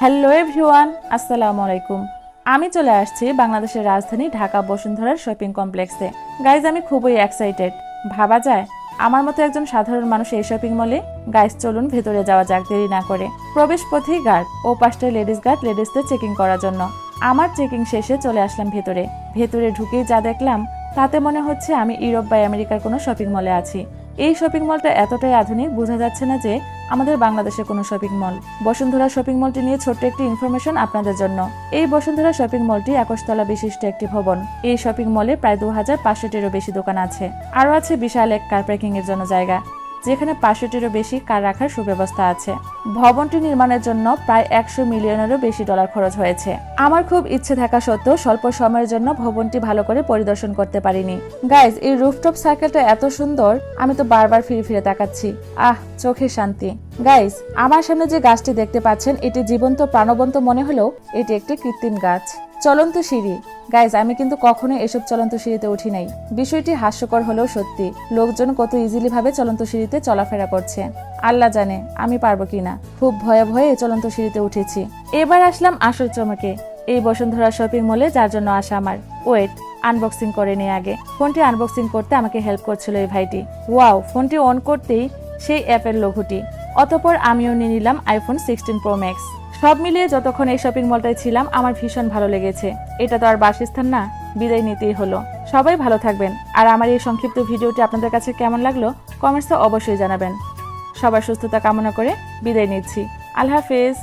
Hello everyone, আসসালামু আলাইকুম। আমি চলে আসছি বাংলাদেশের রাজধানী ঢাকা বসুন্ধরার শপিং কমপ্লেক্সে। গাইজ, আমি খুবই এক্সাইটেড। ভাবা যায় আমার মতো একজন সাধারণ মানুষ এই শপিং মলে? গাইজ, চলুন ভেতরে যাওয়া যাক দেরি না করে। প্রবেশ পথেই গার্ড ও পাশটায় লেডিস গার্ড লেডিসদের চেকিং করার জন্য। আমার চেকিং শেষে চলে আসলাম ভেতরে। ভেতরে ঢুকেই যা দেখলাম তাতে মনে হচ্ছে আমি ইউরোপ বা আমেরিকার কোনো শপিং মলে আছি। এই শপিং মলটা এতটাই আধুনিক, বোঝা যাচ্ছে না যে আমাদের বাংলাদেশের কোনো শপিং মল। বসুন্ধরা শপিং মলটি নিয়ে ছোট্ট একটি ইনফরমেশন আপনাদের জন্য। এই বসুন্ধরা শপিং মলটি 21 তলা বিশিষ্ট একটি ভবন। এই শপিং মলে প্রায় 2500-টিরও বেশি দোকান আছে। আরও আছে বিশাল এক কার পার্কিং এর জন্য জায়গা, যেখানে 500-টিরও বেশি কার রাখার সুব্যবস্থা আছে। ভবনটি নির্মাণের জন্য প্রায় 100 মিলিয়নেরও বেশি ডলার খরচ হয়েছে। আমার খুব ইচ্ছে থাকা সত্ত্বেও স্বল্প সময়ের জন্য ভবনটি ভালো করে পরিদর্শন করতে পারিনি। গাইজ, এই রুফটপ সার্কেলটা এত সুন্দর, আমি তো বারবার ফিরে ফিরে তাকাচ্ছি। চোখে শান্তি। গাইজ, আমার সামনে যে গাছটি দেখতে পাচ্ছেন, এটি জীবন্ত প্রাণবন্ত মনে হলেও এটি একটি কৃত্রিম গাছ। চলন্ত সিঁড়ি। গাইজ, আমি কিন্তু কখনো এসব চলন্ত সিঁড়িতে উঠি নাই। বিষয়টি হাস্যকর হলেও সত্যি। লোকজন কত ইজিলি ভাবে চলন্ত সিঁড়িতে চলাফেরা করছে, আল্লাহ জানে আমি পারবো কিনা। খুব ভয়ে ভয়ে চলন্ত সিঁড়িতে উঠেছি। এবার আসলাম আসল চমকে, এই বসুন্ধরা শপিং মলে যার জন্য আসা আমার। ওয়েট, আনবক্সিং করে নিয়ে আগে। ফোনটি আনবক্সিং করতে আমাকে হেল্প করছিল এই ভাইটি। ওয়াও, ফোনটি অন করতেই সেই অ্যাপের লোগোটি। অতঃপর আমিও নিয়ে নিলাম iPhone 16 Pro Max। সব মিলিয়ে যতক্ষণ এই শপিং মলটায় ছিলাম আমার ভীষণ ভালো লেগেছে। এটা তো আর বাসস্থান না, বিদায় নিতেই হলো। সবাই ভালো থাকবেন। আর আমার এই সংক্ষিপ্ত ভিডিওটি আপনাদের কাছে কেমন লাগলো কমেন্টসে অবশ্যই জানাবেন। সবার সুস্থতা কামনা করে বিদায় নিচ্ছি। আল্লাহ হাফেজ।